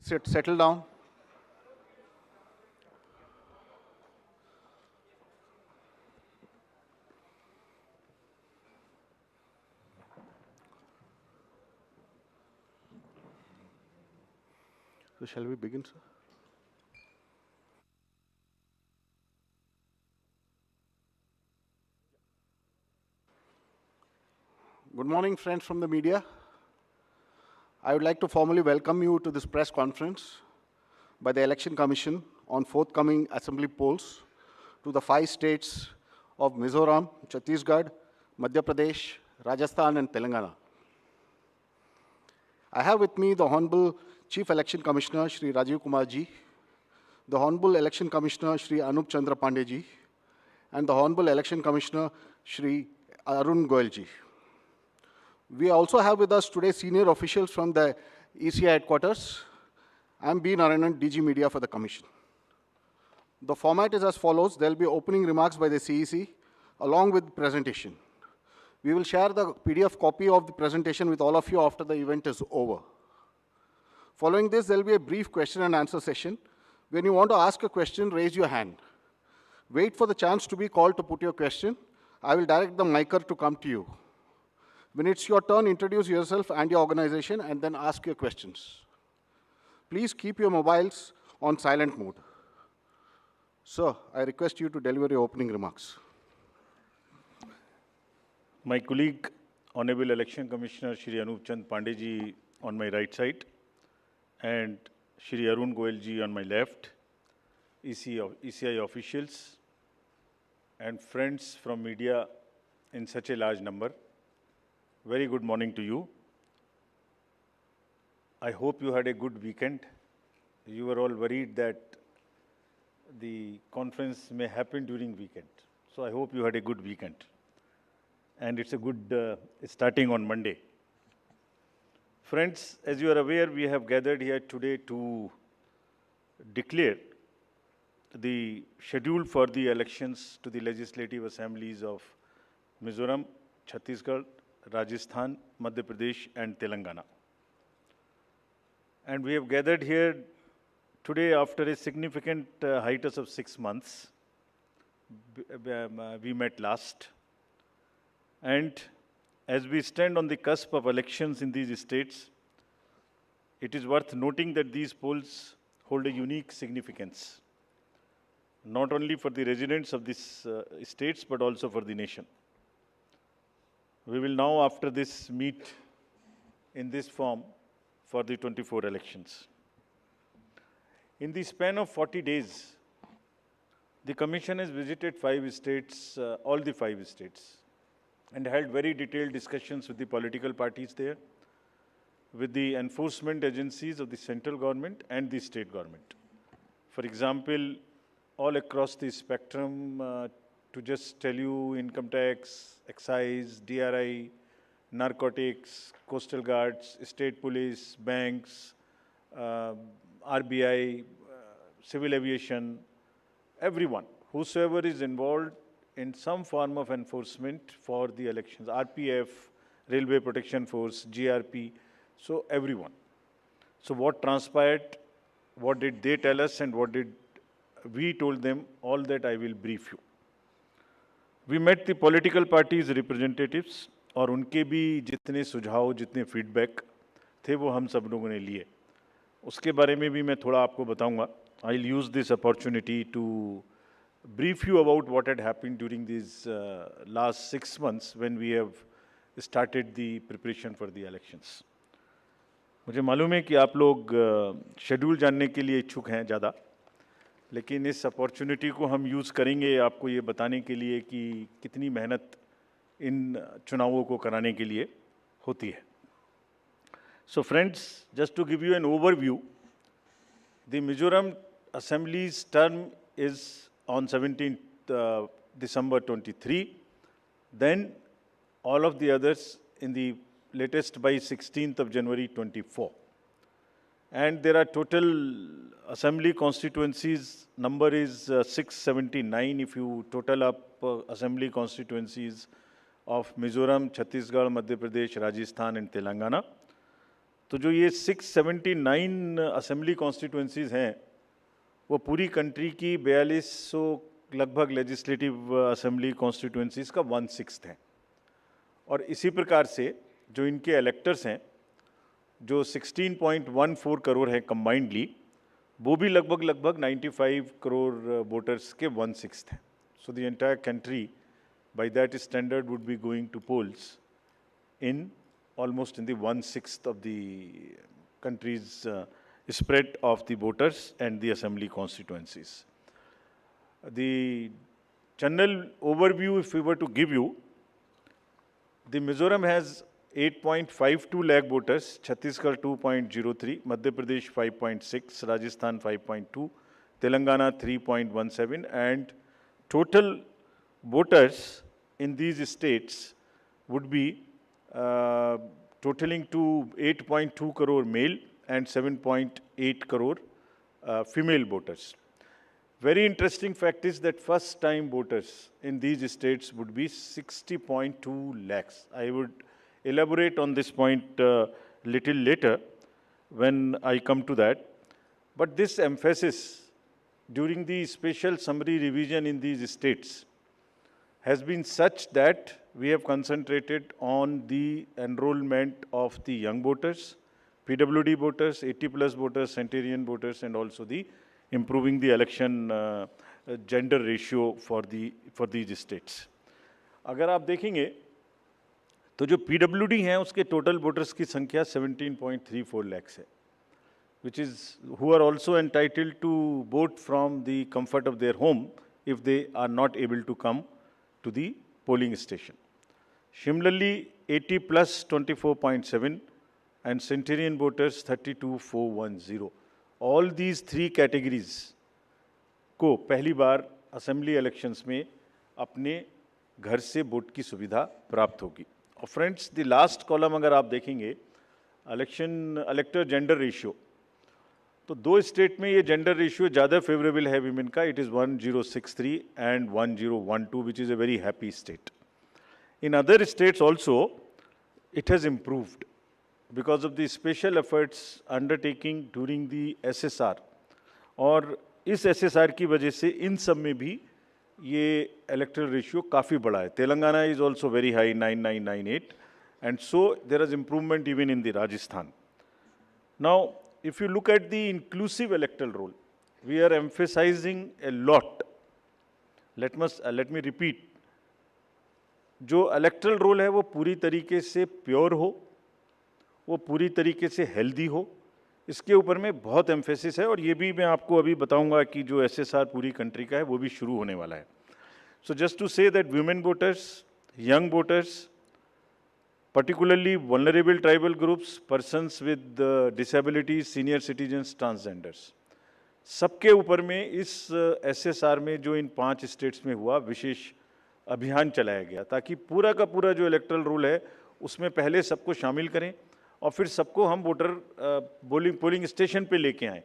Settle down. So shall we begin, sir? Good morning, friends from the media. I would like to formally welcome you to this press conference by the Election Commission on forthcoming assembly polls to the 5 states of Mizoram, Chhattisgarh, Madhya Pradesh, Rajasthan, and Telangana. I have with me the Honorable Chief Election Commissioner, Shri Rajiv Kumar Ji, the Honorable Election Commissioner, Shri Anup Chandra Pandey Ji, and the Honorable Election Commissioner, Shri Arun Goyal Ji. We also have with us today senior officials from the ECI headquarters. I'm B. Narayanan, DG Media for the Commission. The format is as follows. There will be opening remarks by the CEC along with presentation. We will share the PDF copy of the presentation with all of you after the event is over. Following this, there will be a brief question and answer session. When you want to ask a question, raise your hand. Wait for the chance to be called to put your question. I will direct the micer to come to you. When it's your turn, introduce yourself and your organization and then ask your questions. Please keep your mobiles on silent mode. Sir, I request you to deliver your opening remarks. My colleague, Honorable Election Commissioner Shri Anup Chand Pandey Ji on my right side and Shri Arun Goyal Ji on my left, ECI officials and friends from media in such a large number. Very good morning to you. I hope you had a good weekend. You were all worried that the conference may happen during weekend. So I hope you had a good weekend. And it's a good starting on Monday. Friends, as you are aware, we have gathered here today to declare the schedule for the elections to the legislative assemblies of Mizoram, Chhattisgarh, Rajasthan, Madhya Pradesh, and Telangana. And we have gathered here today after a significant hiatus of 6 months. We met last. And as we stand on the cusp of elections in these states, it is worth noting that these polls hold a unique significance, not only for the residents of these states, but also for the nation. We will now, after this, meet in this form for the 24 elections. In the span of 40 days, the Commission has visited 5 states, all the 5 states, and held very detailed discussions with the political parties there, with the enforcement agencies of the central government and the state government. For example, all across the spectrum, to just tell you, income tax, excise, DRI, narcotics, coastal guards, state police, banks, RBI, civil aviation, everyone, whosoever is involved in some form of enforcement for the elections, RPF, Railway Protection Force, GRP, so everyone. So what transpired, what did they tell us and what did we told them, all that I will brief you. We met the political parties representatives और उनके भी जितने सुझाव, जितने feedback थे वो हम सब लोगों ने लिए. उसके बारे में भी मैं थोड़ा आपको बताऊंगा. I'll use this opportunity to brief you about what had happened during these last 6 months when we have started the preparation for the elections. मुझे मालूम है कि आप लोग शेड्यूल जानने के लिए इच्छुक हैं ज़्यादा, लेकिन इस अपॉर्चुनिटी को हम यूज़ करेंगे आपको ये बताने के लिए कि कितनी मेहनत इन चुनावों को कराने के लिए होती है. So friends, just to give you an overview, the Mizoram Assembly's term is on 17th December 23. Then all of the others in the latest by 16th of January 24. And there are total assembly constituencies, number is 679 if you total up assembly constituencies of Mizoram, Chhattisgarh, Madhya Pradesh, Rajasthan and Telangana. तो जो ये 679 assembly constituencies हैं, वो पूरी country की 4200 लगभग legislative assembly constituencies का 1/6 है। और इसी प्रकार से जो इनके इलेक्टर्स हैं, जो 16.14 करोड़ हैं कंबाइंडली, वो भी लगभग 95 करोड़ वोटर्स के 1/6 हैं। So the entire country by that standard would be going to polls in almost in the 1/6 of the country's spread of the voters and the assembly constituencies. The general overview, if we were to give you, the Mizoram has 8.52 lakh voters, Chhattisgarh 2.03, Madhya Pradesh 5.6, Rajasthan 5.2, Telangana 3.17, and total voters in these states would be totaling to 8.2 crore male and 7.8 crore female voters. Very interesting fact is that first time voters in these states would be 60.2 lakhs. I would elaborate on this point little later when I come to that. But this emphasis during the special summary revision in these states has been such that we have concentrated on the enrollment of the young voters, PWD voters, 80+ voters, centenarian voters, and also the improving the election gender ratio for these states. अगर आप देखेंगे तो जो PWD हैं उसके total voters की संख्या 17.34 lakhs है, which is who are also entitled to vote from the comfort of their home if they are not able to come to the polling station. Similarly, 80+ 24.7 and centenarian voters 32,410. All these three categories को पहली बार assembly elections में अपने घर से vote की सुविधा प्राप्त होगी। और फ्रेंड्स, द लास्ट कॉलम अगर आप देखेंगे, इलेक्टर जेंडर रेशियो, तो दो स्टेट में ये जेंडर रेशियो ज़्यादा फेवरेबल है विमेन का। It is 1063 and 1012, which is a very happy state. In other states also it has improved because of the special efforts undertaking during the SSR, और इस SSR की वजह से इन सब में भी ये इलेक्टरल रेशियो काफ़ी बड़ा है। Telangana is also very high 9998, and so there is improvement even in the Rajasthan. Now if you look at the inclusive electoral roll, we are emphasizing a lot. Let me repeat. जो electoral roll है वो पूरी तरीके से pure हो, वो पूरी तरीके से हेल्दी हो, इसके ऊपर में बहुत एम्फेसिस है। और ये भी मैं आपको अभी बताऊंगा कि जो SSR पूरी कंट्री का है वो भी शुरू होने वाला है। So just to say that women voters, young voters, particularly vulnerable tribal groups, persons with disabilities, senior citizens, transgenders, सबके ऊपर में इस SSR में जो इन 5 स्टेट्स में हुआ विशेष अभियान चलाया गया, ताकि पूरा का पूरा जो इलेक्टरल रूल है उसमें पहले सबको शामिल करें और फिर सबको हम वोटर पोलिंग स्टेशन पे लेके आएँ।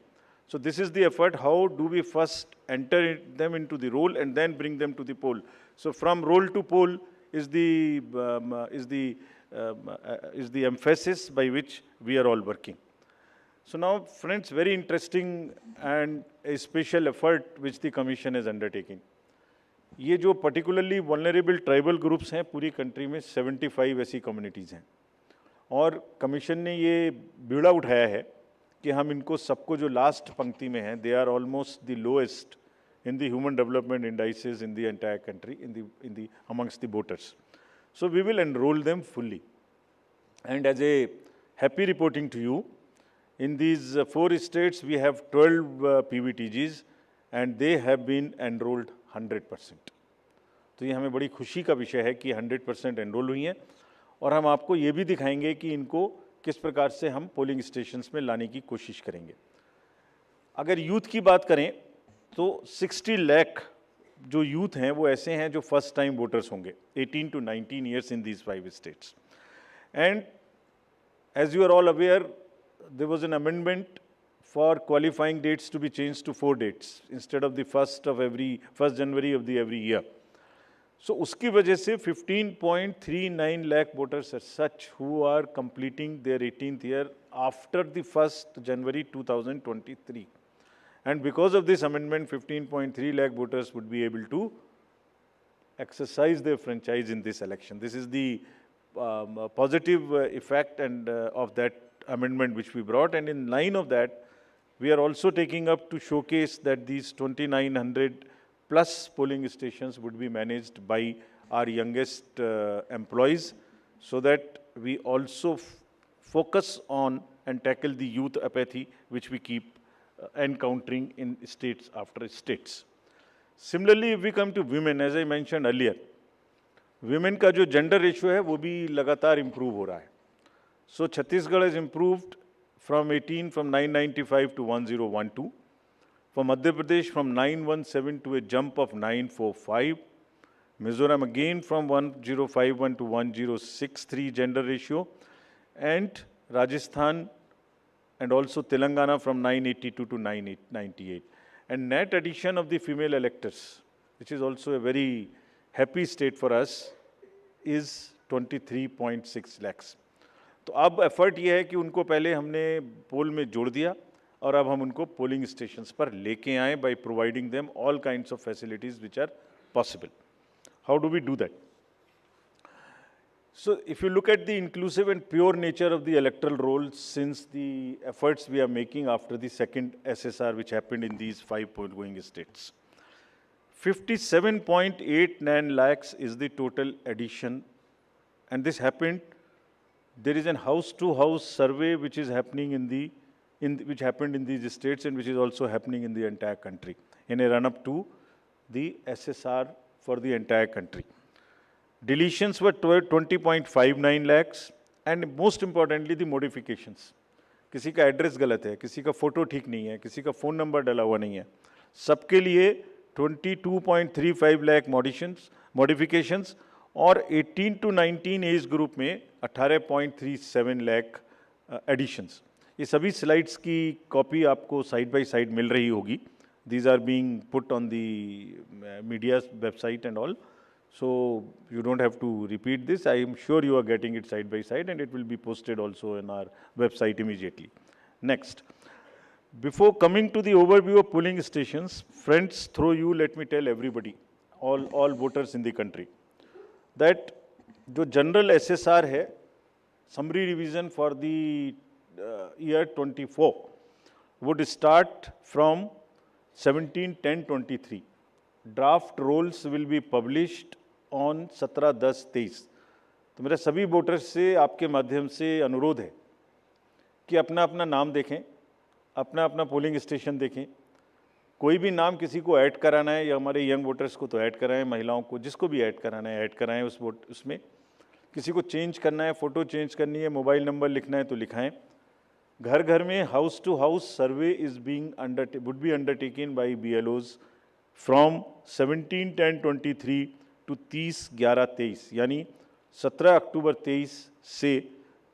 So this is the effort. How do we first enter them into the roll and then bring them to the poll? So from roll to poll is the emphasis by which we are all working. So now, friends, very interesting and a special effort which the Commission is undertaking. ये जो particularly vulnerable tribal groups हैं पूरी country में 75 ऐसी communities हैं, और Commission ने ये बीड़ा उठाया है कि हम इनको सबको जो लास्ट पंक्ति में हैं, they are almost the lowest in the human development indices in the entire country, in the amongst the voters. So we will enroll them fully. And as a happy reporting to you, in these 4 states we have 12 PVTGs and they have been enrolled 100%. तो ये हमें बड़ी खुशी का विषय है कि 100% enrol हुई हैं, और हम आपको ये भी दिखाएंगे कि इनको किस प्रकार से हम पोलिंग स्टेशंस में लाने की कोशिश करेंगे। अगर यूथ की बात करें तो 60 लाख जो यूथ हैं वो ऐसे हैं जो फर्स्ट टाइम वोटर्स होंगे 18 to 19 years in these 5 states. And as you are all aware, there was an amendment for qualifying dates to be changed to 4 dates instead of the 1st January of the every year. So उसकी वजह से 15.39 lakh voters as such who are completing their 18th year after the 1st January 2023. And because of this amendment, 15.3 lakh voters would be able to exercise their franchise in this election. This is the positive effect and of that amendment which we brought. And in line of that, we are also taking up to showcase that these 2,900 plus polling stations would be managed by our youngest employees, so that we also focus on and tackle the youth apathy which we keep encountering in states after states. Similarly, if we come to women, as I mentioned earlier, women का जो gender ratio है वो भी लगातार improve हो रहा है. So Chhattisgarh has improved from 995 to 1012. For Madhya Pradesh from 917 to a jump of 945. Mizoram again from 1051 to 1063 gender ratio. And Rajasthan and also Telangana from 982 to 998. And net addition of the female electors, which is also a very happy state for us, is 23.6 lakhs. तो अब effort ये है कि उनको पहले हमने पोल में जोड़ दिया और अब हम उनको पोलिंग स्टेशंस पर लेके आए by providing them all kinds of facilities which are possible. How do we do that? So if you look at the inclusive and pure nature of the electoral roll since the efforts we are making after the second SSR which happened in these 5 poll-going states, 57.89 lakhs is the total addition, and this happened. There is a house-to-house survey which is happening which happened in these states and which is also happening in the entire country in a run-up to the SSR for the entire country. Deletions were 20.59 lakhs, and most importantly the modifications. किसी का address गलत है, किसी का photo ठीक नहीं है, किसी का फ़ोन नंबर डाला हुआ नहीं है, सबके लिए 22.35 लाख मॉडिफिकेशंस और 18 to 19 एज ग्रुप में 18.37 लाख एडिशंस. ये सभी स्लाइड्स की कॉपी आपको साइड बाय साइड मिल रही होगी. These are being put on the media's website and all. So you don't have to repeat this. I am sure you are getting it side by side, and it will be posted also in our website immediately. Next. Before coming to the overview of polling stations, friends, through you, let me tell everybody, all voters in the country, that the general SSR है, summary revision for the year 24 would start from 17/10/23. Draft rolls will be published on 17/10/23. तो मेरा सभी voters से आपके माध्यम से अनुरोध है कि अपना अपना नाम देखें, अपना अपना पोलिंग स्टेशन देखें. कोई भी नाम किसी को ऐड कराना है या हमारे यंग वोटर्स को तो ऐड कराएं, महिलाओं को जिसको भी ऐड कराना है ऐड कराएं उसमें. किसी को चेंज करना है, फ़ोटो चेंज करनी है, मोबाइल नंबर लिखना है तो लिखाएं. घर घर में house to house survey would be undertaken by BLOs from 17/10/23 to 30/11/23, यानी 17 अक्टूबर 23 से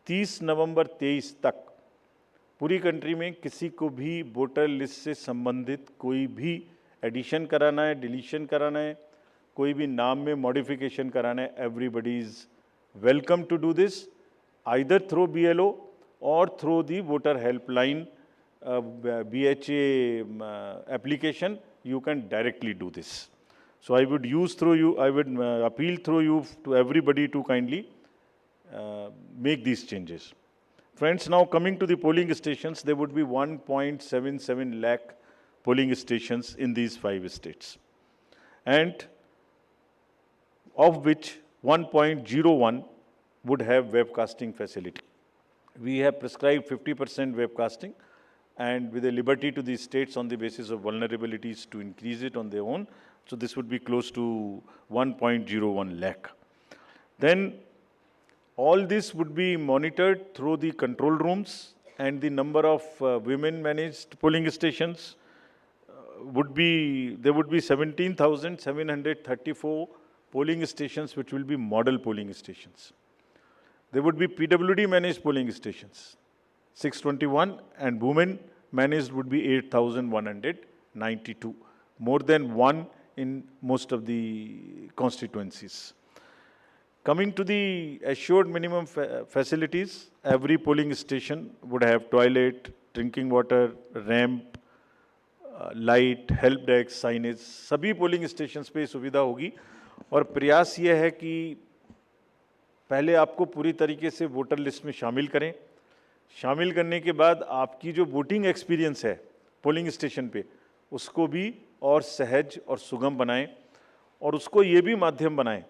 30 नवंबर 23 तक पूरी कंट्री में किसी को भी वोटर लिस्ट से संबंधित कोई भी एडिशन कराना है, डिलीशन कराना है, कोई भी नाम में मॉडिफिकेशन कराना है, everybody is welcome to do this either through BLO or through the voter helpline BHA application. You can directly do this. So I would appeal through you to everybody to kindly make these changes. Friends, now coming to the polling stations, there would be 1.77 lakh polling stations in these 5 states, and of which 1.01 would have webcasting facility. We have prescribed 50% webcasting, and with a liberty to the states on the basis of vulnerabilities to increase it on their own. So this would be close to 1.01 lakh. Then all this would be monitored through the control rooms, and the number of women managed polling stations there would be 17,734 polling stations which will be model polling stations. There would be PWD managed polling stations, 621, and women managed would be 8,192. More than one in most of the constituencies. Coming to the assured minimum facilities, every polling station would have toilet, drinking water, ramp, light, help desk, signage, सभी polling stations पे सुविधा होगी। और प्रयास ये है कि पहले आपको पूरी तरीके से वोटर लिस्ट में शामिल करें, शामिल करने के बाद आपकी जो वोटिंग एक्सपीरियंस है पोलिंग स्टेशन पे उसको भी और सहज और सुगम बनाएं, और उसको ये भी माध्यम बनाएं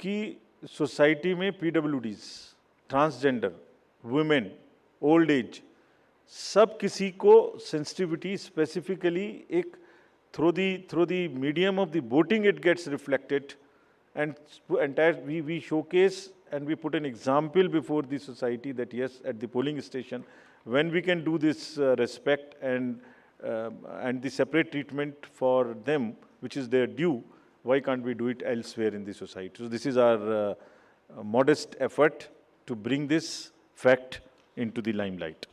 कि सोसाइटी में PWDs, transgender, women, old age, सब किसी को सेंसिटिविटी स्पेसिफिकली एक through the medium of the voting it gets reflected, and entire we showcase and we put an example before the society that yes, at the polling station when we can do this respect and the separate treatment for them which is their due, why can't we do it elsewhere in the society? So this is our modest effort to bring this fact into the limelight.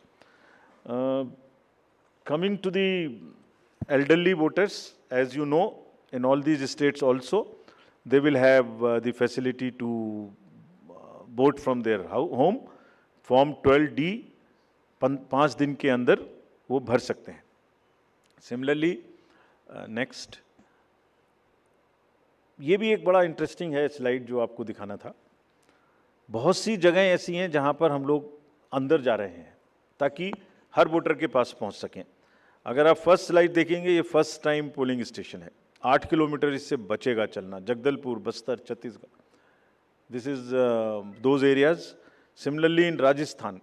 Coming to the elderly voters, as you know, in all these states also they will have the facility to vote from their home. Form 12D 5 दिन के अंदर वो भर सकते हैं। Similarly, next, ये भी एक बड़ा इंटरेस्टिंग है स्लाइड जो आपको दिखाना था। बहुत सी जगहें ऐसी हैं जहाँ पर हम लोग अंदर जा रहे हैं ताकि हर वोटर के पास पहुँच सकें। अगर आप फर्स्ट स्लाइड देखेंगे, ये फर्स्ट टाइम पोलिंग स्टेशन है, 8 किलोमीटर इससे बचेगा चलना, Jagdalpur, Bastar, Chhattisgarh, this is those areas. Similarly in Rajasthan,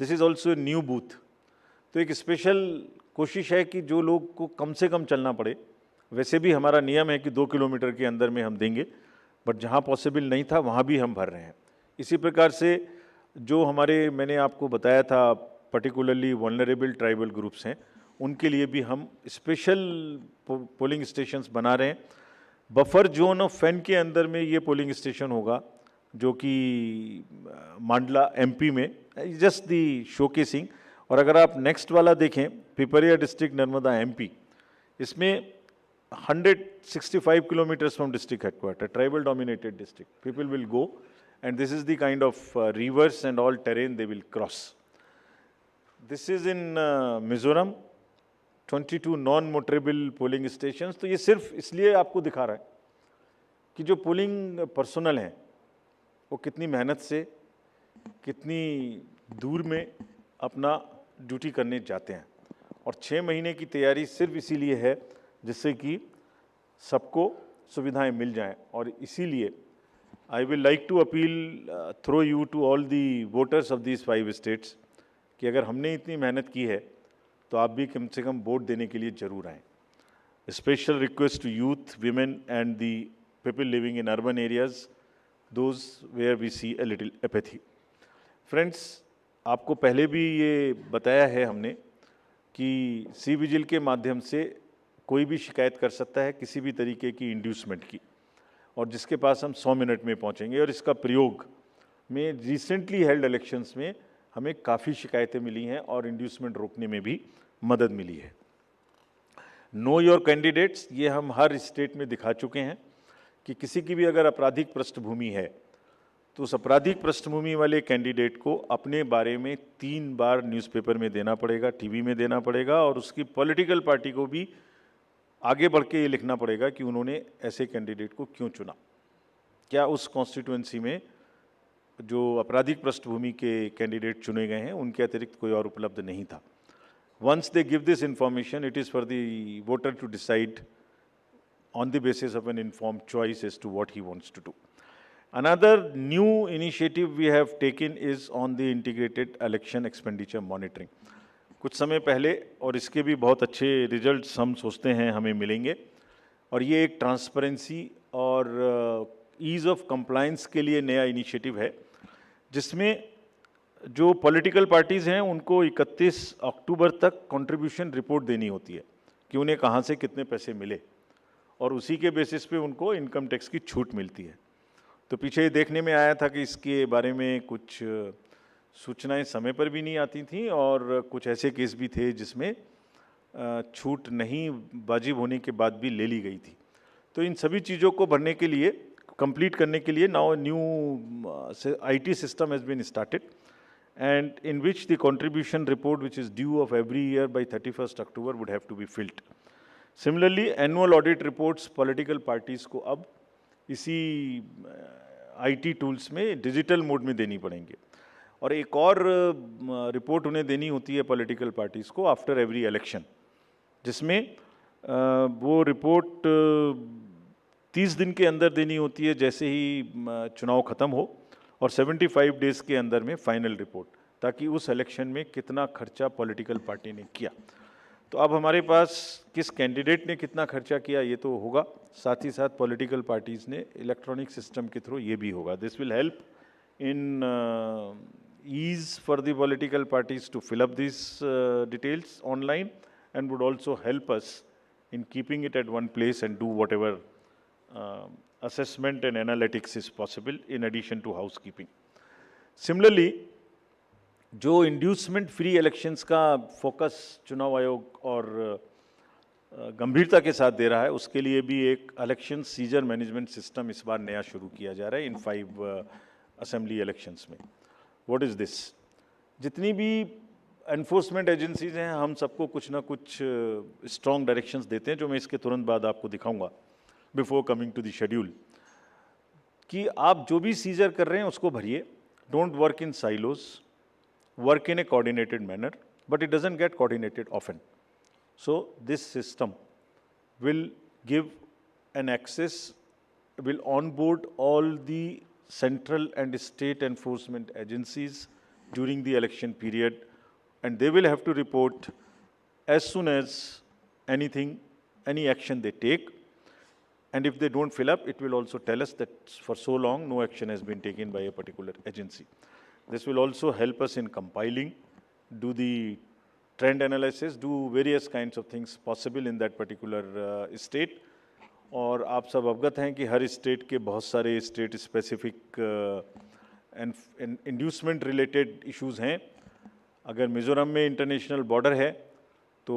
this is also new booth. तो एक स्पेशल कोशिश है कि जो लोग को कम से कम चलना पड़े, वैसे भी हमारा नियम है कि 2 किलोमीटर के अंदर में हम देंगे, बट जहाँ पॉसिबल नहीं था वहाँ भी हम भर रहे हैं। इसी प्रकार से जो हमारे, मैंने आपको बताया था, पर्टिकुलरली वल्नरेबल ट्राइबल ग्रुप्स हैं, उनके लिए भी हम स्पेशल पोलिंग स्टेशंस बना रहे हैं। बफर जोन ऑफ फैन के अंदर में ये पोलिंग स्टेशन होगा, जो कि मांडला एमपी में, जस्ट दी शोकेसिंग। और अगर आप नेक्स्ट वाला देखें, पिपरिया डिस्ट्रिक्ट, नर्मदा एमपी, इसमें 165 kilometres from district headquarter, tribal dominated district, people will go and this is the kind of reverse and all terrain they will cross. This is in Mizoram, 22 non motorable polling stations. तो ये सिर्फ इसलिए आपको दिखा रहा है कि जो पोलिंग पर्सनल हैं वो कितनी मेहनत से, कितनी दूर में अपना ड्यूटी करने जाते हैं, और 6 महीने की तैयारी सिर्फ इसीलिए है जिससे कि सबको सुविधाएं मिल जाएं। और इसीलिए I will like to appeal through you to all the voters of these 5 states कि अगर हमने इतनी मेहनत की है तो आप भी कम से कम वोट देने के लिए जरूर आएँ। Special request to youth, women and the people living in urban areas, those where we see a little apathy. Friends, आपको पहले भी ये बताया है हमने कि सी विजिल के माध्यम से कोई भी शिकायत कर सकता है किसी भी तरीके की इंड्यूसमेंट की, और जिसके पास हम 100 मिनट में पहुंचेंगे। और इसका प्रयोग में रिसेंटली हेल्ड इलेक्शंस में हमें काफ़ी शिकायतें मिली हैं और इंड्यूसमेंट रोकने में भी मदद मिली है। नो योर कैंडिडेट्स, ये हम हर स्टेट में दिखा चुके हैं कि किसी की भी अगर आपराधिक पृष्ठभूमि है तो उस आपराधिक पृष्ठभूमि वाले कैंडिडेट को अपने बारे में 3 बार न्यूज़पेपर में देना पड़ेगा, टीवी में देना पड़ेगा, और उसकी पॉलिटिकल पार्टी को भी आगे बढ़ के ये लिखना पड़ेगा कि उन्होंने ऐसे कैंडिडेट को क्यों चुना, क्या उस कॉन्स्टिट्यूएंसी में जो आपराधिक पृष्ठभूमि के कैंडिडेट चुने गए हैं उनके अतिरिक्त कोई और उपलब्ध नहीं था। Once they give this information, it is for the voter to decide on the basis of an informed choice as to what he wants to do. Another new initiative we have taken is on the integrated election expenditure monitoring. कुछ समय पहले, और इसके भी बहुत अच्छे results हम सोचते हैं हमें मिलेंगे, और ये एक ट्रांसपेरेंसी और ईज़ ऑफ कंप्लायंस के लिए नया इनिशिएटिव है, जिसमें जो पॉलिटिकल पार्टीज़ हैं उनको 31 अक्टूबर तक कंट्रीब्यूशन रिपोर्ट देनी होती है कि उन्हें कहाँ से कितने पैसे मिले, और उसी के बेसिस पे उनको इनकम टैक्स की छूट मिलती है। तो पीछे देखने में आया था कि इसके बारे में कुछ सूचनाएं समय पर भी नहीं आती थी, और कुछ ऐसे केस भी थे जिसमें छूट नहीं वाजिब होने के बाद भी ले ली गई थी। तो इन सभी चीज़ों को भरने के लिए, कंप्लीट करने के लिए now new IT system has been started, and in which the contribution report which is due of every year by 31st October would have to be filled. Similarly, annual audit reports political parties को अब इसी IT tools में digital mode में देनी पड़ेंगे। और एक और रिपोर्ट उन्हें देनी होती है पॉलिटिकल पार्टीज़ को आफ्टर एवरी इलेक्शन, जिसमें वो रिपोर्ट 30 दिन के अंदर देनी होती है जैसे ही चुनाव ख़त्म हो, और 75 डेज़ के अंदर में फाइनल रिपोर्ट, ताकि उस इलेक्शन में कितना खर्चा पॉलिटिकल पार्टी ने किया। तो अब हमारे पास किस कैंडिडेट ने कितना खर्चा किया ये तो होगा, साथ ही साथ पॉलिटिकल पार्टीज़ ने इलेक्ट्रॉनिक सिस्टम के थ्रू ये भी होगा। This will help in ease for the political parties to fill up these details online, and would also help us in keeping it at one place and do whatever assessment and analytics is possible in addition to housekeeping. Similarly, जो inducement free elections का focus चुनाव आयोग और गंभीरता के साथ दे रहा है, उसके लिए भी एक इलेक्शन सीजर मैनेजमेंट सिस्टम इस बार नया शुरू किया जा रहा है इन 5 असेंबली इलेक्शंस में। What is this? जितनी भी एनफोर्समेंट एजेंसीज हैं, हम सबको कुछ ना कुछ स्ट्रॉन्ग डायरेक्शंस देते हैं, जो मैं इसके तुरंत बाद आपको दिखाऊंगा before coming to the schedule, कि आप जो भी सीजर कर रहे हैं उसको भरिए। Don't work in silos, work in A coordinated manner, but it doesn't get coordinated often. So this system will give an access, will onboard all the central and state enforcement agencies during the election period, and they will have to report as soon as any action they take. And if they don't fill up, it will also tell us that for so long no action has been taken by a particular agency. This will also help us in compiling, do the trend analysis, do various kinds of things possible in that particular state. और आप सब अवगत हैं कि हर state के बहुत सारे state specific inducement related issues हैं। अगर मिज़ोरम में इंटरनेशनल बॉर्डर है तो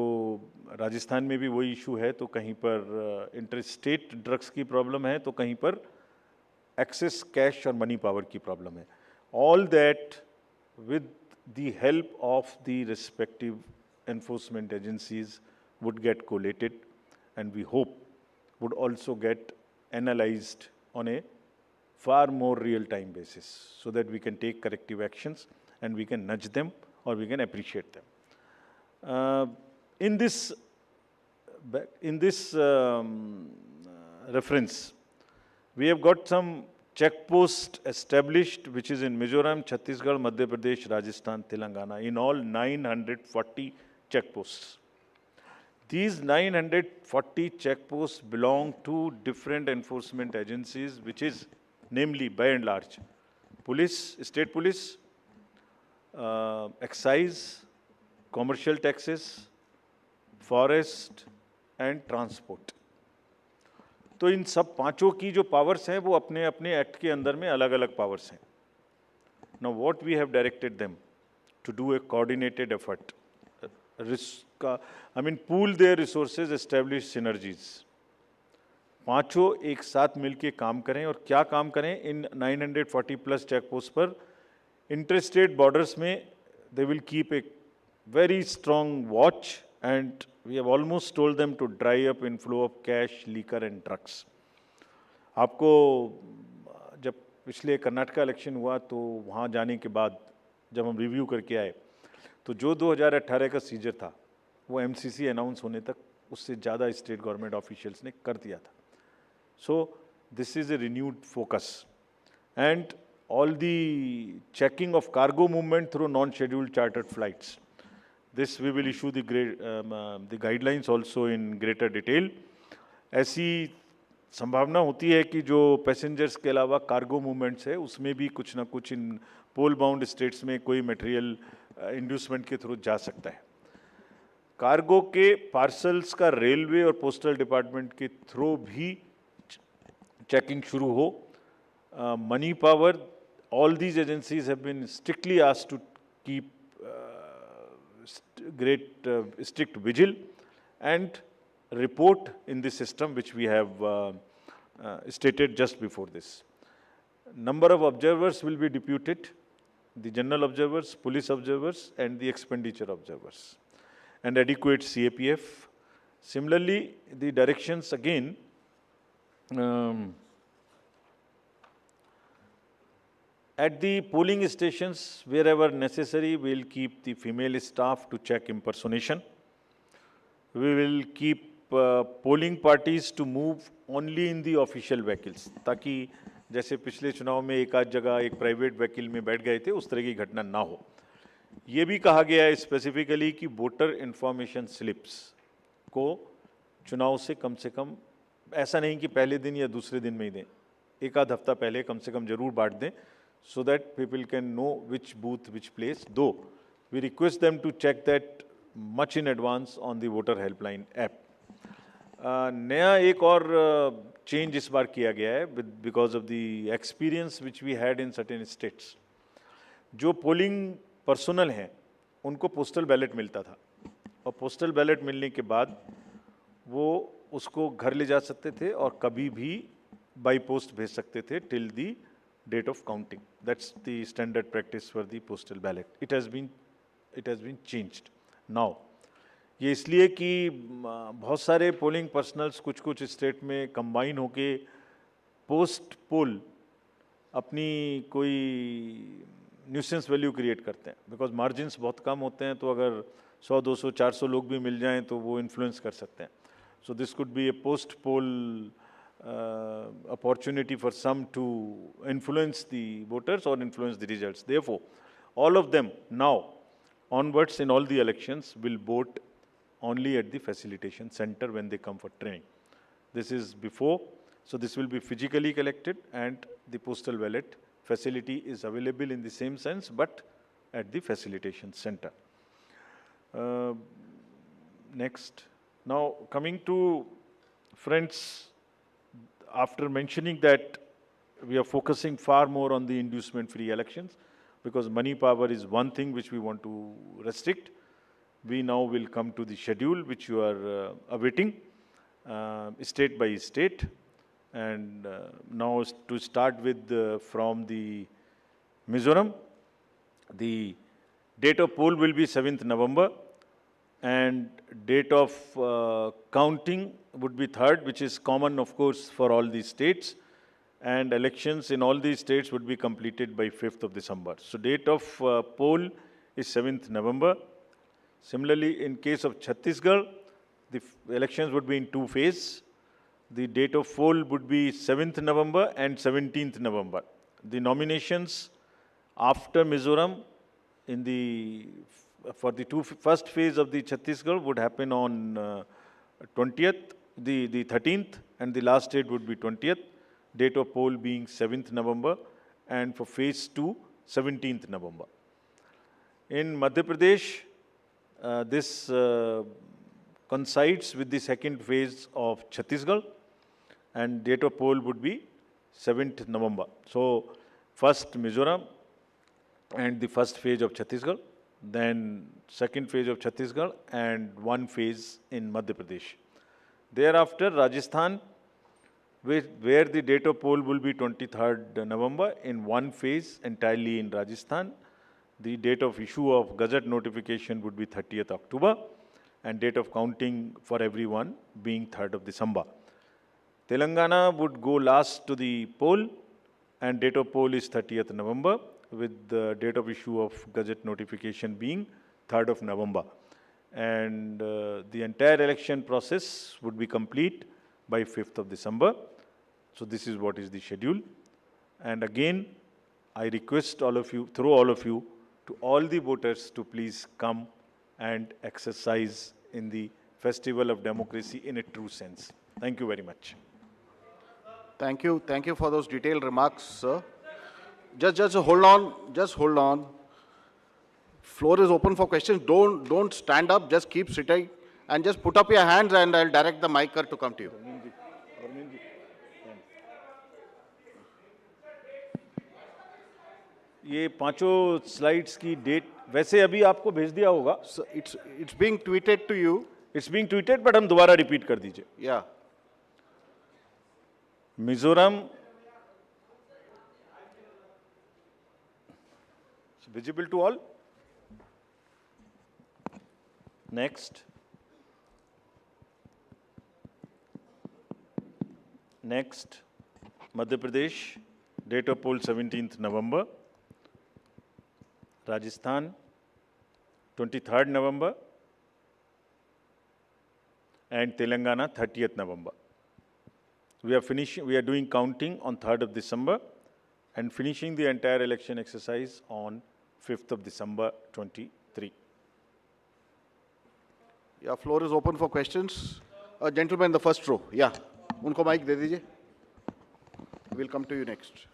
राजस्थान में भी वही इशू है, तो कहीं पर इंटर स्टेट ड्रग्स की प्रॉब्लम है, तो कहीं पर एक्सेस कैश और मनी पावर की प्रॉब्लम है। All that with the help of the respective enforcement agencies would get collated, and we hope would also get analyzed on a far more real-time basis, so that we can take corrective actions and we can nudge them or we can appreciate them. In this reference, we have got some check post established, which is in Mizoram, Chhattisgarh, Madhya Pradesh, Rajasthan, Telangana, in all 940 check posts. These 940 check posts belong to different enforcement agencies, which is namely, by and large, police, state police, excise, commercial taxes, forest and transport. तो इन सब पांचों की जो powers हैं वो अपने अपने act के अंदर में अलग अलग पावर्स हैं। Now what we have directed them to do a coordinated effort, pool their resources, establish synergies. पांचों एक साथ मिलके काम करें, और क्या काम करें? इन 940 प्लस चेक पोस्ट पर इंटरस्टेट बॉर्डर्स में they will keep a very strong watch, and we have almost told them to dry up inflow of cash, liquor and drugs. आपको जब पिछले कर्नाटका इलेक्शन हुआ तो वहाँ जाने के बाद जब हम रिव्यू करके आए तो जो 2018 का सीजर था वो MCC अनाउंस होने तक उससे ज़्यादा स्टेट गवर्नमेंट ऑफिशियल्स ने कर दिया था। So this is a renewed focus, and all the checking of cargo movement through non scheduled chartered flights, this we will issue the guidelines also in greater detail. ऐसी संभावना होती है कि जो पैसेंजर्स के अलावा कार्गो मूवमेंट्स है उसमें भी कुछ ना कुछ इन पोल बाउंड स्टेट्स में कोई मटेरियल इंड्यूसमेंट के थ्रू जा सकता है। कार्गो के पार्सल्स का रेलवे और पोस्टल डिपार्टमेंट के थ्रू भी चेकिंग शुरू हो। Money power, all these agencies have been strictly asked to keep strict vigil and report in the system which we have stated just before this. Number of observers will be deputed, the general observers, police observers, and the expenditure observers, and adequate CAPF. Similarly, the directions again, at the polling stations, wherever necessary, we will keep the female staff to check impersonation. We will keep polling parties to move only in the official vehicles, ताकि जैसे पिछले चुनाव में एक आध जगह एक private vehicle में बैठ गए थे, उस तरह की घटना ना हो. ये भी कहा गया है स्पेसिफिकली कि वोटर इन्फॉर्मेशन स्लिप्स को चुनाव से कम ऐसा नहीं कि पहले दिन या दूसरे दिन में ही दें, एक आध हफ्ता पहले कम से कम जरूर बांट दें, so that people can know which booth, which place. Though we request them to check that much in advance on the voter helpline app. नया एक और चेंज इस बार किया गया है because of the experience which we had in certain states. जो polling personal हैं उनको पोस्टल बैलेट मिलता था, और पोस्टल बैलेट मिलने के बाद वो उसको घर ले जा सकते थे और कभी भी बाई पोस्ट भेज सकते थे till the date of counting. That's the standard practice for the postal ballot. It has been changed now. ये इसलिए कि बहुत सारे पोलिंग पर्सनल्स कुछ स्टेट में कंबाइन होके पोस्ट पोल अपनी कोई न्यूसेंस वैल्यू क्रिएट करते हैं, बिकॉज मार्जिन्स बहुत कम होते हैं, तो अगर 100, 200, 400 लोग भी मिल जाएं तो वो इन्फ्लुएंस कर सकते हैं. So this could be A post pole opportunity for some to influence the voters or influence the results. Therefore, all of them now onwards in all the elections will vote only at the facilitation center when they come for training. This is before, so this will be physically collected, and the postal ballot facility is available in the same sense, but at the facilitation center. Next. Now, coming to friends, after mentioning that we are focusing far more on the inducement-free elections, because money power is one thing which we want to restrict, we now will come to the schedule which you are awaiting, state by state. And now to start with from the Mizoram, the date of poll will be 7th November, and date of counting would be 3rd, which is common, of course, for all these states. And elections in all these states would be completed by 5th of December. So date of poll is 7th November. Similarly, in case of Chhattisgarh, the elections would be in 2 phases. The date of poll would be 7th November and 17th November. The nominations after Mizoram for the first phase of the Chhattisgarh would happen on 20th, the 13th, and the last date would be 20th. Date of poll being 7th November, and for phase 2, 17th November. In Madhya Pradesh, this coincides with the second phase of Chhattisgarh, and date of poll would be 7th November. So, first Mizoram and the first phase of Chhattisgarh, then second phase of Chhattisgarh, and one phase in Madhya Pradesh. Thereafter, Rajasthan, where the date of poll will be 23rd November in one phase entirely in Rajasthan. The date of issue of Gazette notification would be 30th October, and date of counting for everyone being 3rd of December. Telangana would go last to the poll, and date of poll is 30th November, with the date of issue of Gazette notification being 3rd of November. And the entire election process would be complete by 5th of December. So this is what is the schedule. And again, I request all of you, through all of you, to all the voters to please come and exercise in the festival of democracy in a true sense. Thank you very much. Thank you. Thank you for those detailed remarks, sir. Just hold on. Floor is open for questions. Don't stand up. Just keep sitting and just put up your hands, and I'll direct the micer to come to you. ये पांचों slides की date वैसे अभी आपको भेज दिया होगा. So it's being tweeted to you. It's being tweeted, but हम दोबारा रिपीट कर दीजिए। Yeah. Mizoram visible to all. Next. Next, Madhya Pradesh, date of poll 17th November. Rajasthan, 23rd November. And Telangana, 30th November. We are doing counting on 3rd of December and finishing the entire election exercise on 5th of December 23. Yeah, floor is open for questions. Gentleman in the first row. Yeah. उनको mic दे दीजिए. We'll come to you next.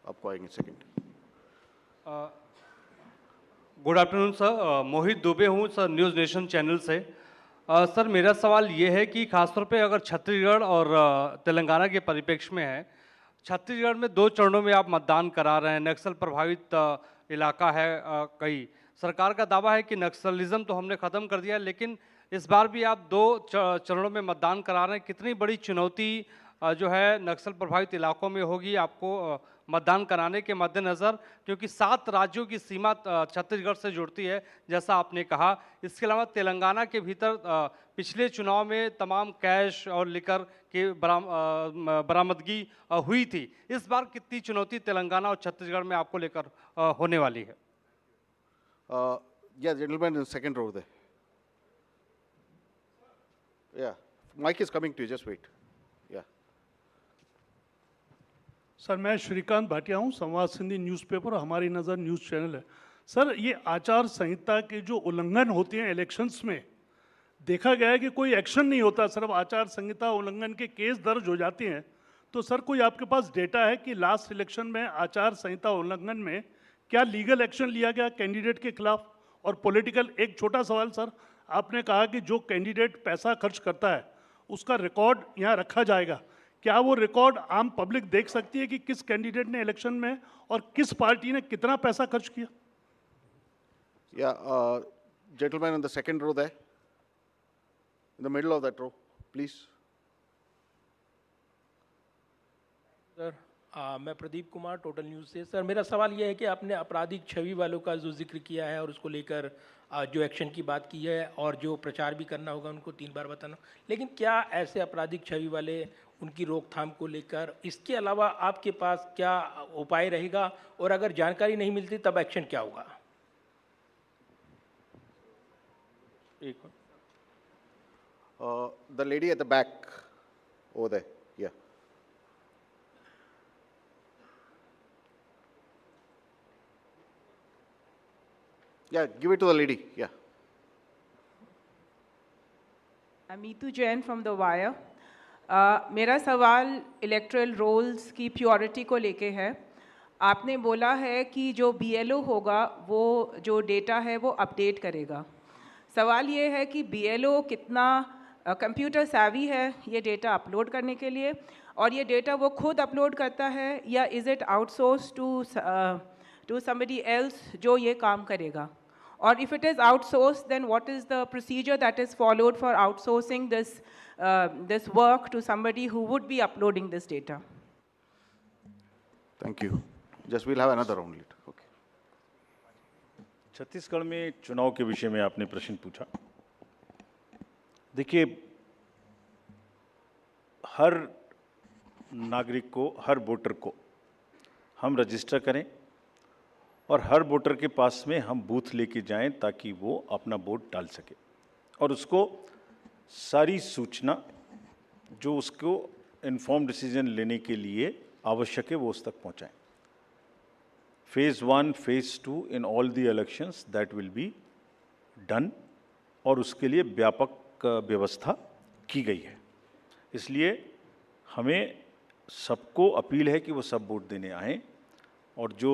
आपको आएंगे second. Good afternoon sir, मोहित दुबे हूँ sir, news nation channel से। Sir मेरा सवाल ये है कि खासतौर पे अगर छत्तीसगढ़ और तेलंगाना के परिप्रेक्ष्य में है, छत्तीसगढ़ में 2 चरणों में आप मतदान करा रहे हैं, नक्सल प्रभावित इलाका है कई। सरकार का दावा है कि नक्सलिज्म तो हमने ख़त्म कर दिया है, लेकिन इस बार भी आप 2 चरणों में मतदान करा रहे हैं। कितनी बड़ी चुनौती जो है नक्सल प्रभावित इलाकों में होगी आपको मतदान कराने के मद्देनज़र, क्योंकि 7 राज्यों की सीमा छत्तीसगढ़ से जुड़ती है जैसा आपने कहा। इसके अलावा तेलंगाना के भीतर पिछले चुनाव में तमाम कैश और लिकर की बरामदगी हुई थी। इस बार कितनी चुनौती तेलंगाना और छत्तीसगढ़ में आपको लेकर होने वाली है? Yeah, gentleman in second row there. Yeah, mic is coming to you, just wait. Yeah. Sir मैं श्रीकांत भाटिया हूँ, संवाद सिंधी न्यूज़पेपर और हमारी नज़र न्यूज़ चैनल है। सर ये आचार संहिता के जो उल्लंघन होते हैं इलेक्शंस में, देखा गया है कि कोई एक्शन नहीं होता, सिर्फ आचार संहिता उल्लंघन के केस दर्ज हो जाते हैं। तो सर कोई आपके पास डेटा है कि लास्ट इलेक्शन में आचार संहिता उल्लंघन में क्या लीगल एक्शन लिया गया कैंडिडेट के खिलाफ? और पॉलिटिकल, एक छोटा सवाल सर, आपने कहा कि जो कैंडिडेट पैसा खर्च करता है उसका रिकॉर्ड यहाँ रखा जाएगा, क्या वो रिकॉर्ड आम पब्लिक देख सकती है कि किस कैंडिडेट ने इलेक्शन में और किस पार्टी ने कितना पैसा खर्च किया? Yeah, gentleman in the second row there. In the middle of that row, please. Sir मैं प्रदीप कुमार, टोटल न्यूज़ से। सर मेरा सवाल यह है कि आपने आपराधिक छवि वालों का जो जिक्र किया है और उसको लेकर जो एक्शन की बात की है और जो प्रचार भी करना होगा उनको 3 बार बताना, लेकिन क्या ऐसे आपराधिक छवि वाले, उनकी रोकथाम को लेकर इसके अलावा आपके पास क्या उपाय रहेगा, और अगर जानकारी नहीं मिलती तब एक्शन क्या होगा? The lady at the back over there. Yeah. Yeah, give it to the lady. Yeah. Amitu Jain from The Wire. मेरा सवाल इलेक्ट्रल रोल्स की प्योरिटी को लेके है। आपने बोला है कि जो BLO होगा वो जो डेटा है वो अपडेट करेगा। सवाल ये है कि BLO कितना कंप्यूटर savvy है ये डेटा अपलोड करने के लिए, और ये डेटा वो खुद अपलोड करता है या is it outsource to somebody else जो ये काम करेगा? Or if it is outsourced, then what is the procedure that is followed for outsourcing this work to somebody who would be uploading this data? Thank you. Just we'll have another round later. Okay. Chhattisgarh में चुनाव के विषय में आपने प्रश्न पूछा। देखिए, हर नागरिक को, हर वोटर को हम रजिस्टर करें और हर वोटर के पास में हम बूथ लेके जाएं ताकि वो अपना वोट डाल सके और उसको सारी सूचना जो उसको इन्फॉर्म डिसीजन लेने के लिए आवश्यक है वो उस तक पहुंचाएं। Phase 1, phase 2 in all the elections that will be done, और उसके लिए व्यापक व्यवस्था की गई है। इसलिए हमें सबको अपील है कि वो सब वोट देने आएँ, और जो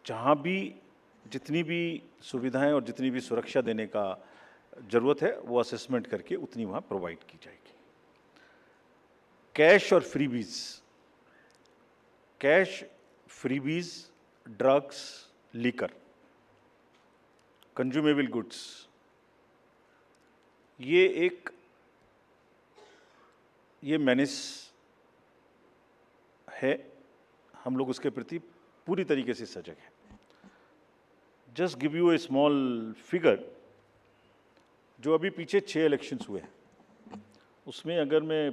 जहाँ भी जितनी भी सुविधाएं और जितनी भी सुरक्षा देने का ज़रूरत है वो असेसमेंट करके उतनी वहाँ प्रोवाइड की जाएगी। कैश और freebies, cash, freebies, drugs, liquor, consumable goods, ये मेनेस है, हम लोग उसके प्रति पूरी तरीके से सजग हैं। Just give U A small figure, जो अभी पीछे 6 इलेक्शंस हुए हैं, उसमें अगर मैं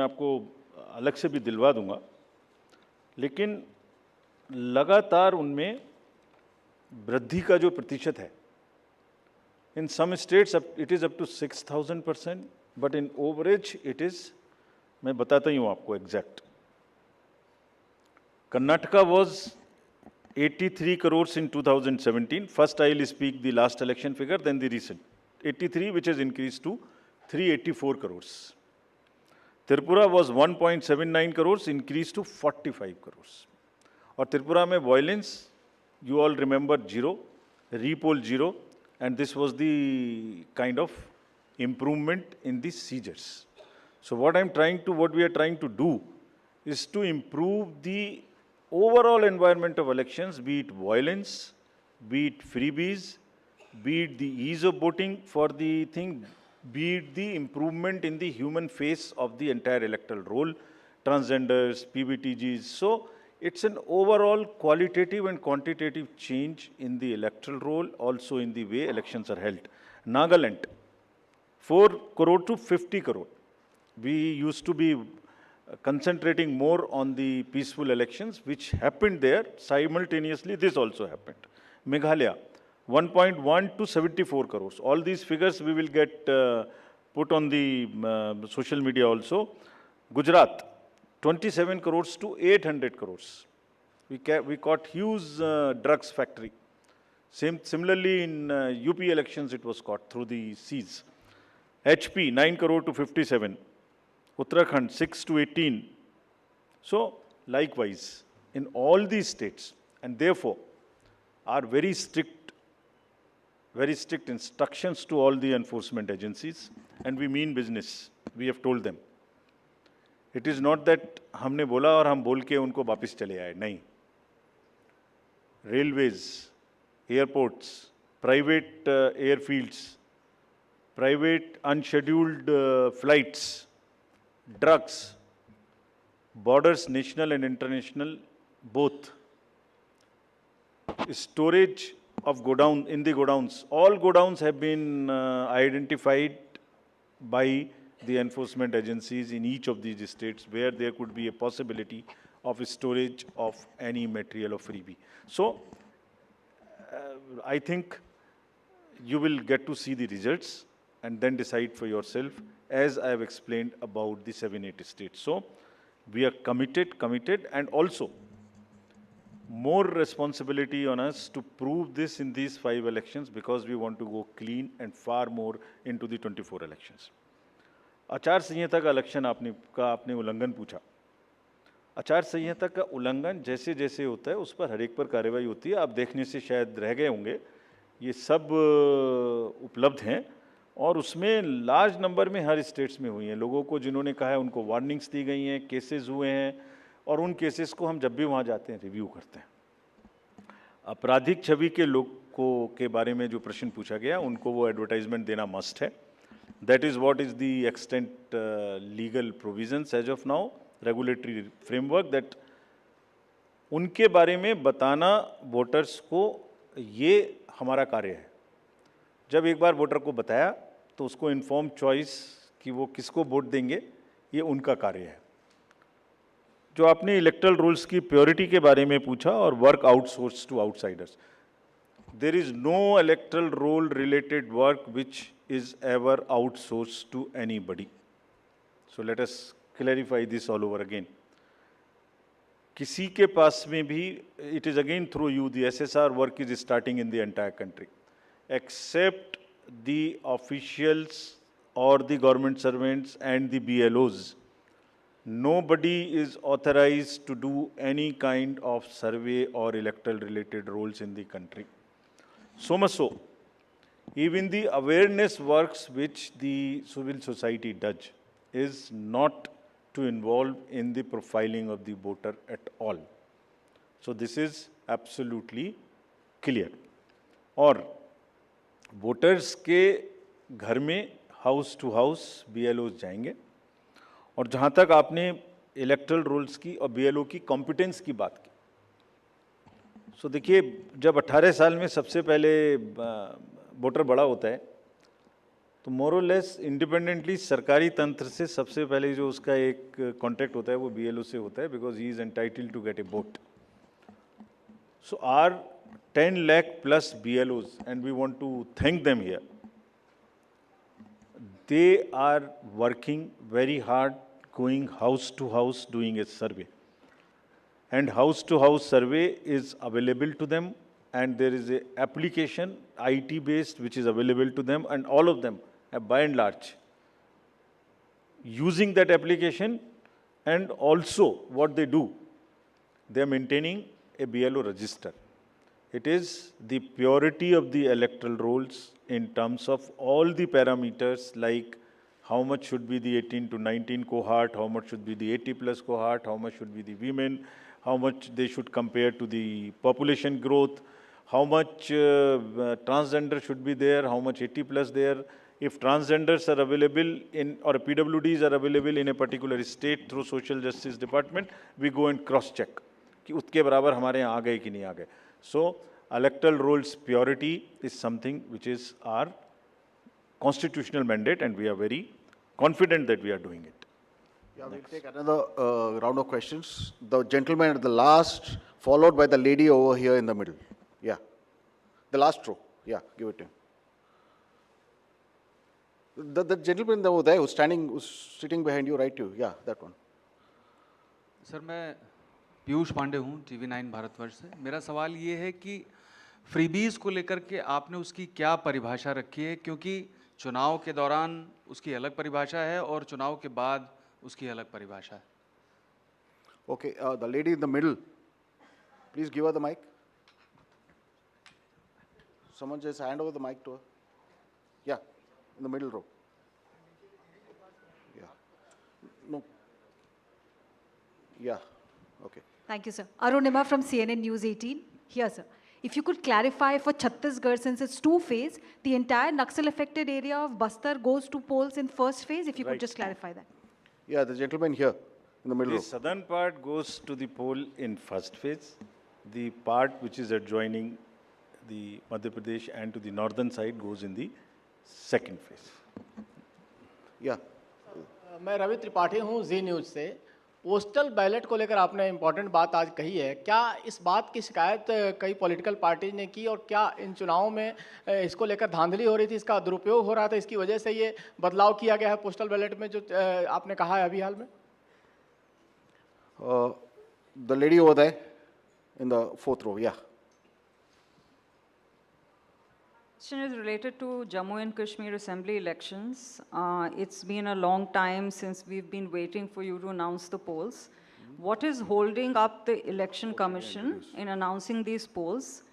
आपको अलग से भी दिलवा दूंगा, लेकिन लगातार उनमें वृद्धि का जो प्रतिशत है, in some states it is up to 6000%, but in average it is, मैं बताता ही हूँ आपको exact. Karnataka was 83 crores in 2017. First, I will speak the last election figure, then the recent. 83, which has increased to 384 crores. Tripura was 1.79 crores, increased to 45 crores. और त्रिपुरा में violence, you all remember, 0, repoll 0, and this was the kind of improvement in the seizures. So what we are trying to do is to improve the overall environment of elections, be it violence, be it freebies, be it the ease of voting for the thing, be it the improvement in the human face of the entire electoral roll, transgenders, PBTGs. So it's an overall qualitative and quantitative change in the electoral roll, also in the way elections are held. Nagaland, 4 crore to 50 crore. We used to be concentrating more on the peaceful elections, which happened there. Simultaneously, this also happened. Meghalaya, 1.1 to 74 crores. All these figures we will get put on the social media also. Gujarat, 27 crores to 800 crores. We caught huge drugs factory. Similarly, in UP elections, it was caught through the seas. HP, 9 crore to 57. Uttarakhand, 6 to 18. So, likewise, in all these states, and therefore, are very strict instructions to all the enforcement agencies, and we mean business. We have told them. It is not that हमने बोला और हम बोल के उनको वापस चले आए, नहीं. Railways, airports, private airfields, private unscheduled flights, drugs, borders, national and international, both. Storage of in the godowns. All godowns have been identified by the enforcement agencies in each of these states where there could be a possibility of storage of any material of freebie. So, I think you will get to see the results and then decide for yourself, as I have explained about the 7-8 states. So, we are committed, and also more responsibility on us to prove this in these 5 elections, because we want to go clean and far more into the 24 elections. आचार संहिता का election आपने उल्लंघन पूछा। आचार संहिता का उल्लंघन जैसे जैसे होता है उस पर हर एक पर कार्रवाई होती है। आप देखने से शायद रह गए होंगे, ये सब उपलब्ध हैं और उसमें लार्ज नंबर में हर स्टेट्स में हुई हैं। लोगों को जिन्होंने कहा है उनको वार्निंग्स दी गई हैं, केसेस हुए हैं, और उन केसेस को हम जब भी वहाँ जाते हैं रिव्यू करते हैं। आपराधिक छवि के लोगों के बारे में जो प्रश्न पूछा गया, उनको वो एडवर्टाइजमेंट देना मस्ट है। That is what is the extent legal provisions as of now, regulatory framework, that उनके बारे में बताना वोटर्स को, ये हमारा कार्य है। जब एक बार वोटर को बताया तो उसको इन्फॉर्म चॉइस कि वो किसको वोट देंगे, ये उनका कार्य है। जो आपने इलेक्टरल रूल्स की प्योरिटी के बारे में पूछा और work outsource to outsiders, there is no electoral roll related work which is ever outsource to anybody. So let us clarify this all over again. किसी के पास में भी, it is again through you, the SSR work is starting in the entire country, except the officials or the government servants and the BLOs. Nobody is authorized to do any kind of survey or electoral related roles in the country. So much so, even the awareness works which the civil society does is not to involve in the profiling of the voter at all. So this is absolutely clear. और voters के घर में house to house BLOs जाएंगे। और जहाँ तक आपने electoral roles की और BLO की कॉम्पिटेंस की बात की, सो देखिए, जब 18 साल में सबसे पहले वोटर बड़ा होता है, तो मोर और लेस इंडिपेंडेंटली सरकारी तंत्र से सबसे पहले जो उसका एक कॉन्टैक्ट होता है वो BLO से होता है, because he is entitled to get a vote. So are 10 lakh plus BLOs, and we want to thank them here. They are working very hard, going house to house, doing a survey. And house to house survey is available to them, and there is a application, IT based, which is available to them, and all of them, by and large, using that application. And also what they do, they are maintaining a BLO register. It is the purity of the electoral rolls in terms of all the parameters, like how much should be the 18 to 19 cohort, how much should be the 80 plus cohort, how much should be the women, how much they should compare to the population growth, how much transgender should be there, how much 80 plus there. If transgenders are available in, or PWDs are available in a particular state through Social Justice Department, we go and cross check कि उसके बराबर हमारे यहाँ आ गए कि नहीं आ गए. So electoral rolls purity is something which is our constitutional mandate, and we are very confident that we are doing it. Yeah, we'll take another round of questions. The gentleman at the last, followed by the lady over here in the middle. Yeah, the last row. Yeah, give it to him. The gentleman over there who's standing, who's sitting behind you, right? You, yeah, that one. Sir, मैं पीयूष पांडे हूँ, TV9 Bharatvarsh से। मेरा सवाल ये है कि freebies को लेकर के आपने उसकी क्या परिभाषा रखी है, क्योंकि चुनाव के दौरान उसकी अलग परिभाषा है और चुनाव के बाद उसकी अलग परिभाषा है। Okay, the lady in the middle, please give her the mic. Someone just hand over the mic to her. Yeah, in the middle row. Yeah. No. Yeah, okay. Thank you, sir. Arunima from CNN News 18. Here, sir. If you could clarify for Chhattisgarh, since it's two-phase, the entire Naxal-affected area of Bastar goes to polls in first phase, if you could just clarify that. Yeah, the gentleman here in the middle The row. southern part goes to the poll in first phase. The part which is adjoining the Madhya Pradesh and to the northern side goes in the second phase. Yeah. मैं रवि त्रिपाठी हूँ जी news से। Postal ballot को लेकर आपने important बात आज कही है, क्या इस बात की शिकायत कई पॉलिटिकल पार्टी ने की और क्या इन चुनावों में इसको लेकर धांधली हो रही थी, इसका दुरुपयोग हो रहा था, इसकी वजह से ये बदलाव किया गया है पोस्टल बैलेट में जो आपने कहा है अभी हाल में? The lady over there in the fourth row, yeah. Question is related to Jammu and Kashmir Assembly elections. It's been a long time since we've been waiting for you to announce the polls. What is holding up the Election Commission in announcing these polls?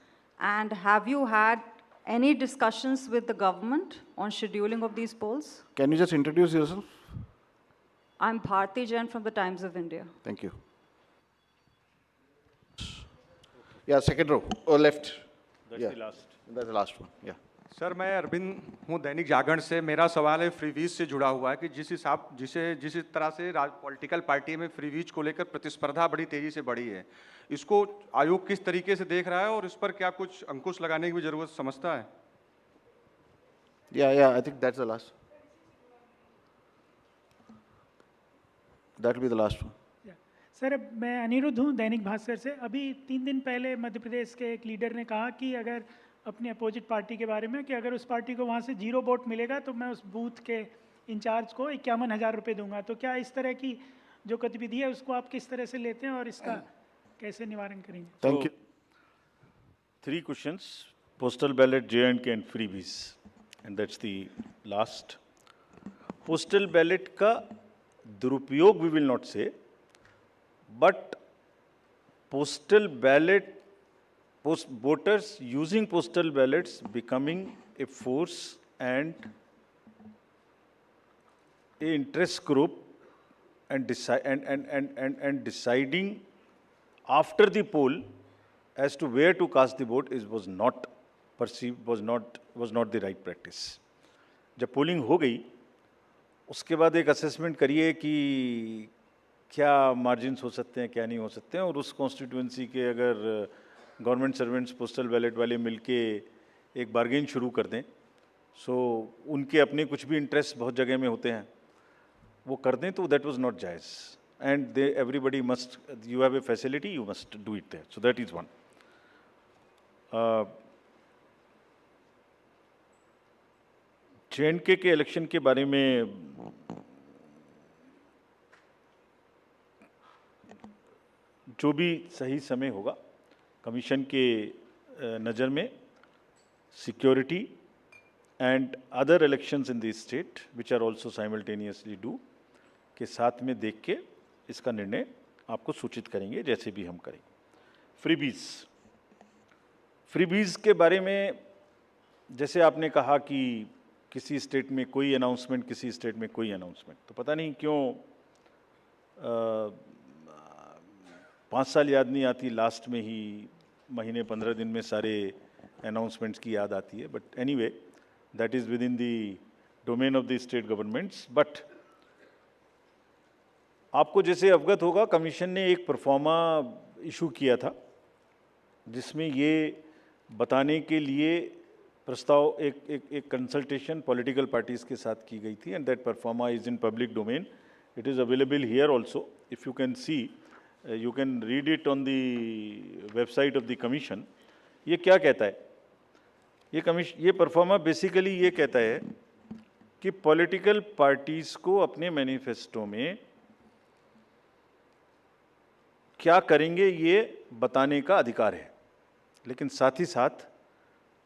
And have you had any discussions with the government on scheduling of these polls? Can you just introduce yourself? I'm Bharti Jain from the Times of India. Thank you. Yeah, second row, or left. That's Yeah. the last. That's the last one, yeah. Sir, मैं अरविंद हूँ दैनिक जागरण से। मेरा सवाल है freebies से जुड़ा हुआ है कि जिस तरह से पॉलिटिकल पार्टी में फ्रीवीज को लेकर प्रतिस्पर्धा बड़ी तेजी से बढ़ी है, इसको आयोग किस तरीके से देख रहा है और इस पर क्या कुछ अंकुश लगाने की भी जरूरत समझता है? Yeah, I think that's the last. That will be the last one. Sir, मैं अनिरुद्ध हूँ दैनिक भास्कर से। अभी 3 दिन पहले मध्य प्रदेश के एक लीडर ने कहा कि अगर अपनी अपोजिट पार्टी के बारे में कि अगर उस पार्टी को वहाँ से 0 वोट मिलेगा तो मैं उस बूथ के इंचार्ज को 51,000 रुपये दूंगा। तो क्या इस तरह की जो गतिविधि है उसको आप किस तरह से लेते हैं और इसका कैसे निवारण करेंगे? Thank you. 3 questions: postal ballot, J&K and freebies, and that's the last. Postal ballot का दुरुपयोग we will not say, but postal ballot, voters using postal ballots becoming a force and a interest group and deciding after the poll as to where to cast the vote was not the right practice. जब polling हो गई उसके बाद एक assessment करिए कि क्या margins हो सकते हैं, क्या नहीं हो सकते हैं, और उस कॉन्स्टिट्यूंसी के अगर गवर्नमेंट सर्वेंट्स पोस्टल बैलेट वाले मिलके एक बार्गेन शुरू कर दें, सो उनके अपने कुछ भी इंटरेस्ट बहुत जगह में होते हैं, वो कर दें, तो दैट वाज नॉट जायज़, and they everybody must, you have a facility, you must do it there, so that is one. J&K के इलेक्शन के बारे में जो भी सही समय होगा, कमीशन के नज़र में security and other elections in the state which are also simultaneously due के साथ में देख के इसका निर्णय आपको सूचित करेंगे, जैसे भी हम करेंगे. फ्रीबीज के बारे में जैसे आपने कहा कि किसी स्टेट में कोई अनाउंसमेंट, किसी स्टेट में कोई अनाउंसमेंट, तो पता नहीं क्यों 5 साल याद नहीं आती, लास्ट में ही महीने 15 दिन में सारे अनाउंसमेंट्स की याद आती है. But anyway, that is with in the domain of the state governments. But आपको जैसे अवगत होगा, कमीशन ने एक परफॉर्मा इशू किया था जिसमें ये बताने के लिए प्रस्ताव एक कंसल्टेशन पॉलिटिकल पार्टीज़ के साथ की गई थी, and that pro forma is in public domain. It is available here also. If you can see, you can read it on the website of the commission. ये क्या कहता है? ये परफॉर्मा बेसिकली ये कहता है कि पॉलिटिकल पार्टीज़ को अपने मैनिफेस्टो में क्या करेंगे ये बताने का अधिकार है, लेकिन साथ ही साथ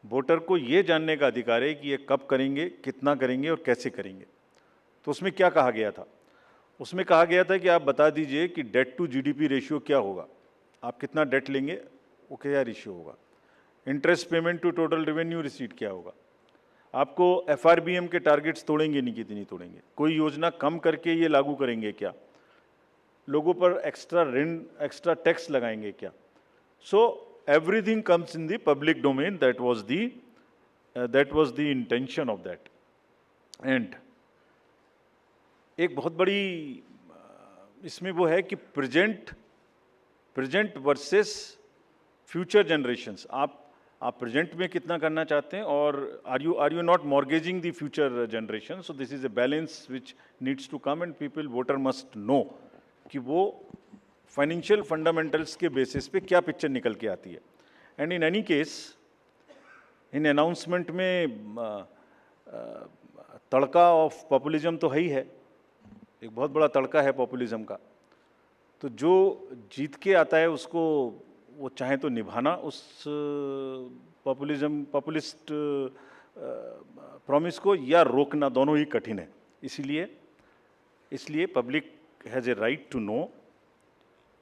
वोटर को ये जानने का अधिकार है कि ये कब करेंगे, कितना करेंगे और कैसे करेंगे. तो उसमें क्या कहा गया था? उसमें कहा गया था कि आप बता दीजिए कि डेट टू जीडीपी रेशियो क्या होगा, आप कितना डेट लेंगे, वो क्या रेशियो होगा, interest payment to total revenue receipt क्या होगा, आपको एफआरबीएम के टारगेट्स तोड़ेंगे नहीं, कितनी तोड़ेंगे, कोई योजना कम करके ये लागू करेंगे क्या, लोगों पर एक्स्ट्रा ऋण, एक्स्ट्रा टैक्स लगाएंगे क्या. सो everything comes in the public domain. That was the intention of that. And एक बहुत बड़ी इसमें वो है कि प्रेजेंट वर्सेस फ्यूचर जनरेशंस. आप प्रेजेंट में कितना करना चाहते हैं, और are you not mortgaging the future generation. So this is a balance which needs to come, and people, voter must know कि वो फाइनेंशियल फंडामेंटल्स के बेसिस पे क्या पिक्चर निकल के आती है. And in any case, in announcement में तड़का ऑफ पॉपुलिज्म तो है ही है, एक बहुत बड़ा तड़का है पॉपुलिज्म का. तो जो जीत के आता है उसको वो चाहे तो निभाना उस पॉपुलिस्ट प्रॉमिस को, या रोकना, दोनों ही कठिन है. इसलिए public has a right to know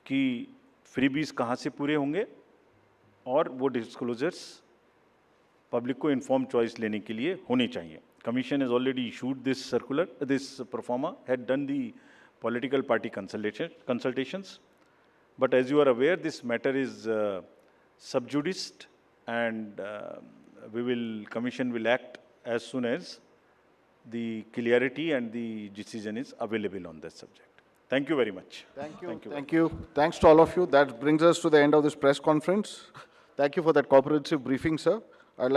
कि फ्रीबीज कहाँ से पूरे होंगे, और वो डिस्क्लोजर्स पब्लिक को इन्फॉर्म चॉइस लेने के लिए होने चाहिए. Commission has already issued this circular, this proforma, had done the political party consultations, but as you are aware this matter is sub judice, and Commission will act as soon as the clarity and the decision is available on that subject. Thank you very much. Thank you. Thanks to all of you. That brings us to the end of this press conference. Thank you for that comprehensive briefing, sir. I'd like